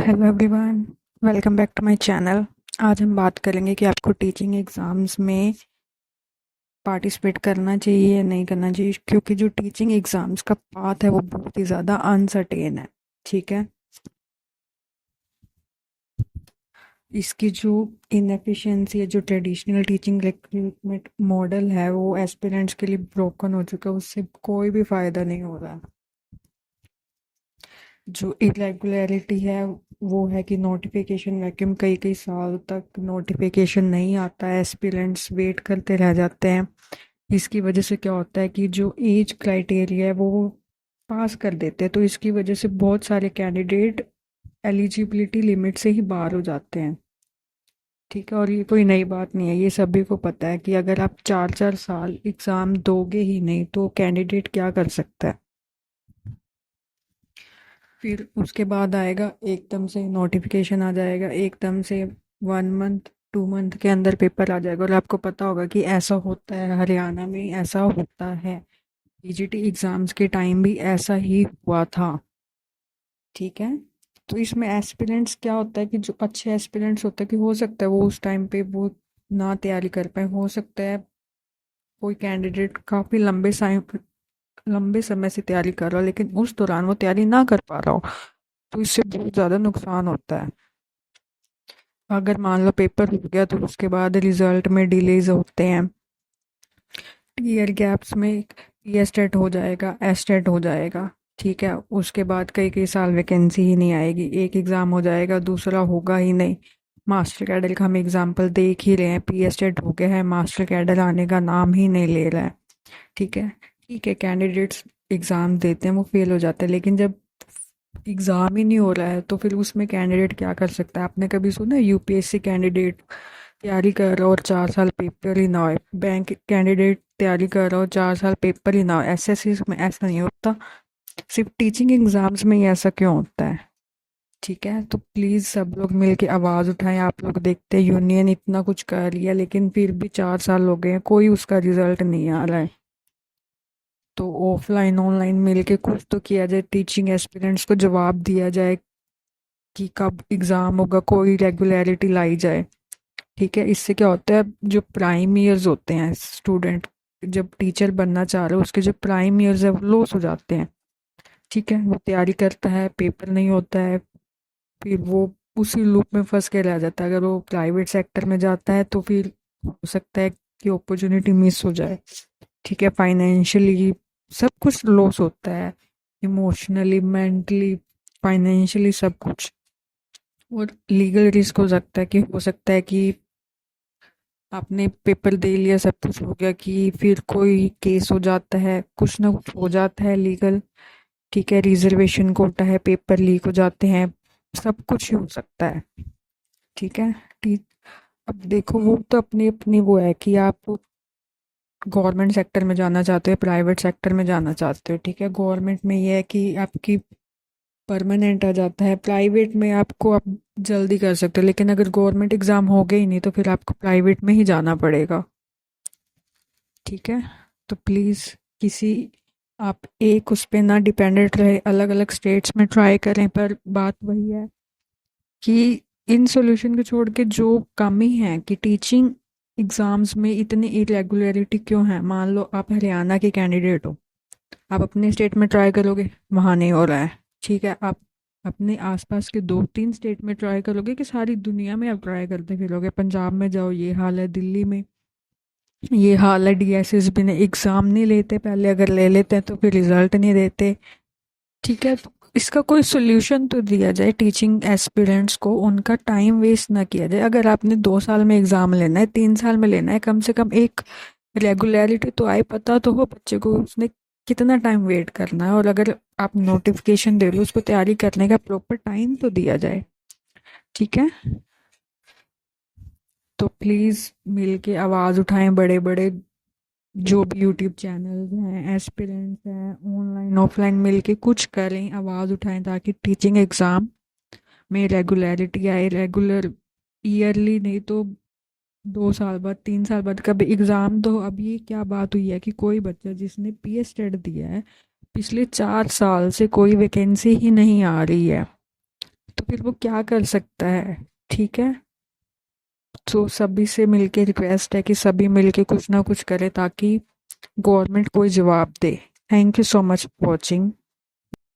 Hello everyone, welcome back to my channel. आज हम बात करेंगे कि आपको टीचिंग एग्ज़ाम्स में पार्टिसिपेट करना चाहिए या नहीं करना चाहिए, क्योंकि जो टीचिंग एग्ज़ाम्स का पाथ है वो बहुत ही ज़्यादा अनसर्टेन है। ठीक है, इसकी जो इनएफिशिएंसी है, जो ट्रेडिशनल टीचिंग रिक्रूटमेंट मॉडल है वो एस्पिरेंट्स के लिए ब्रोकन हो चुका है। उससे कोई भी फ़ायदा नहीं हो रहा। जो इरेगुलरिटी है वो है कि नोटिफिकेशन वैक्यूम, कई कई साल तक नोटिफिकेशन नहीं आता है, एस्पिरेंट्स वेट करते रह जाते हैं। इसकी वजह से क्या होता है कि जो एज क्राइटेरिया है वो पास कर देते हैं, तो इसकी वजह से बहुत सारे कैंडिडेट एलिजिबिलिटी लिमिट से ही बाहर हो जाते हैं। ठीक है, और ये कोई नई बात नहीं है, ये सभी को पता है कि अगर आप 4 4 साल एग्ज़ाम दोगे ही नहीं तो कैंडिडेट क्या कर सकता है। फिर उसके बाद आएगा एकदम से नोटिफिकेशन आ जाएगा, एकदम से 1 मंथ 2 मंथ के अंदर पेपर आ जाएगा। और आपको पता होगा कि ऐसा होता है, हरियाणा में ऐसा होता है। पीजीटी एग्जाम्स के टाइम भी ऐसा ही हुआ था। ठीक है, तो इसमें एस्पिरेंट्स क्या होता है कि जो अच्छे एस्पिरेंट्स होते हैं कि हो सकता है वो उस टाइम पे वो ना तैयारी कर पाए, हो सकता है कोई कैंडिडेट काफ़ी लंबे समय से तैयारी कर रहा हो लेकिन उस दौरान वो तैयारी ना कर पा रहा हो, तो इससे बहुत ज़्यादा नुकसान होता है। अगर मान लो पेपर हो गया तो उसके बाद रिजल्ट में डिलेज होते हैं, ईयर गैप्स में पी एस्टेट हो जाएगा, एस्टेट हो जाएगा। ठीक है, उसके बाद कई कई साल वैकेंसी ही नहीं आएगी, एक एग्ज़ाम हो जाएगा दूसरा होगा ही नहीं। मास्टर कैडर का हम एग्जांपल देख ही रहे हैं, पी एस्टेट हो गया है, मास्टर कैडर आने का नाम ही नहीं ले रहा है। ठीक है, ठीक है, कैंडिडेट्स एग्ज़ाम देते हैं वो फेल हो जाते हैं, लेकिन जब एग्ज़ाम ही नहीं हो रहा है तो फिर उसमें कैंडिडेट क्या कर सकता है। आपने कभी सुना है यूपीएससी कैंडिडेट तैयारी कर रहा हो और 4 साल पेपर ही ना हो, बैंक कैंडिडेट तैयारी कर रहा हो 4 साल पेपर ही ना हो? एसएससी में ऐसा नहीं होता, सिर्फ टीचिंग एग्जाम्स में ही ऐसा क्यों होता है? ठीक है, तो प्लीज़ सब लोग मिलके आवाज़ उठाएं। आप लोग देखते हैं यूनियन इतना कुछ कर रही है लेकिन फिर भी 4 साल हो गए हैं, कोई उसका रिजल्ट नहीं आ रहा है। तो ऑफलाइन ऑनलाइन मिलके कुछ तो किया जाए, टीचिंग एस्पिरेंट्स को जवाब दिया जाए कि कब एग्ज़ाम होगा, कोई रेगुलरिटी लाई जाए। ठीक है, इससे क्या होता है, जो प्राइम ईयर्स होते हैं स्टूडेंट, जब टीचर बनना चाह रहे हो उसके जो प्राइम ईयर्स है वो लॉस हो जाते हैं। ठीक है, वो तैयारी करता है, पेपर नहीं होता है, फिर वो उसी लूप में फंस के रह जाता है। अगर वो प्राइवेट सेक्टर में जाता है तो फिर हो सकता है कि अपॉर्चुनिटी मिस हो जाए। ठीक है, फाइनेंशियली सब कुछ लॉस होता है, इमोशनली, मेंटली, फाइनेंशियली सब कुछ। और लीगल रिस्क हो सकता है कि आपने पेपर दे लिया, सब कुछ हो गया, कि फिर कोई केस हो जाता है, कुछ ना कुछ हो जाता है लीगल। ठीक है, रिजर्वेशन कोटा है, पेपर लीक हो जाते हैं, सब कुछ ही हो सकता है। ठीक है, ठीक। अब देखो वो तो अपनी अपनी वो है कि आप गवर्नमेंट सेक्टर में जाना चाहते हो, प्राइवेट सेक्टर में जाना चाहते हो। ठीक है, गवर्नमेंट में ये है कि आपकी परमानेंट आ जाता है, प्राइवेट में आपको आप जल्दी कर सकते हो, लेकिन अगर गवर्नमेंट एग्ज़ाम हो गए ही नहीं तो फिर आपको प्राइवेट में ही जाना पड़ेगा। ठीक है, तो प्लीज़ किसी आप एक उस पे ना डिपेंडेंट रहे, अलग अलग स्टेट्स में ट्राई करें, पर बात वही है कि इन सॉल्यूशन को छोड़ के जो कमी है कि टीचिंग एग्ज़ाम्स में इतनी इरेगुलरिटी क्यों है। मान लो आप हरियाणा के कैंडिडेट हो, आप अपने स्टेट में ट्राई करोगे, वहाँ नहीं हो रहा है। ठीक है, आप अपने आसपास के 2 3 स्टेट में ट्राई करोगे, कि सारी दुनिया में आप ट्राई करते फिरोगे। पंजाब में जाओ ये हाल है, दिल्ली में ये हाल है, डीएसएस भी ने एग्ज़ाम नहीं लेते पहले, अगर ले लेते हैं तो फिर रिजल्ट नहीं देते। ठीक है, तो इसका कोई सोल्यूशन तो दिया जाए, टीचिंग एस्पिरेंट्स को उनका टाइम वेस्ट ना किया जाए। अगर आपने 2 साल में एग्ज़ाम लेना है, 3 साल में लेना है, कम से कम एक रेगुलरिटी तो आए, पता तो हो बच्चे को उसने कितना टाइम वेट करना है। और अगर आप नोटिफिकेशन दे रहे हो उसको तैयारी करने का प्रॉपर टाइम तो दिया जाए। ठीक है, तो प्लीज़ मिलके आवाज़ उठाएं, बड़े बड़े जो भी यूट्यूब चैनल्स हैं, एस्पिरेंट्स हैं, ऑनलाइन ऑफलाइन मिलके कुछ करें, आवाज़ उठाएं, ताकि टीचिंग एग्ज़ाम में रेगुलरिटी आए। रेगुलर ईयरली नहीं तो 2 साल बाद, 3 साल बाद कभी एग्ज़ाम दो। अब ये क्या बात हुई है कि कोई बच्चा जिसने पीएस टेट दिया है, पिछले 4 साल से कोई वैकेंसी ही नहीं आ रही है। तो फिर वो क्या कर सकता है? ठीक है, तो सभी से मिलके रिक्वेस्ट है कि सभी मिलके कुछ ना कुछ करे ताकि गवर्नमेंट कोई जवाब दे। Thank you so much for watching.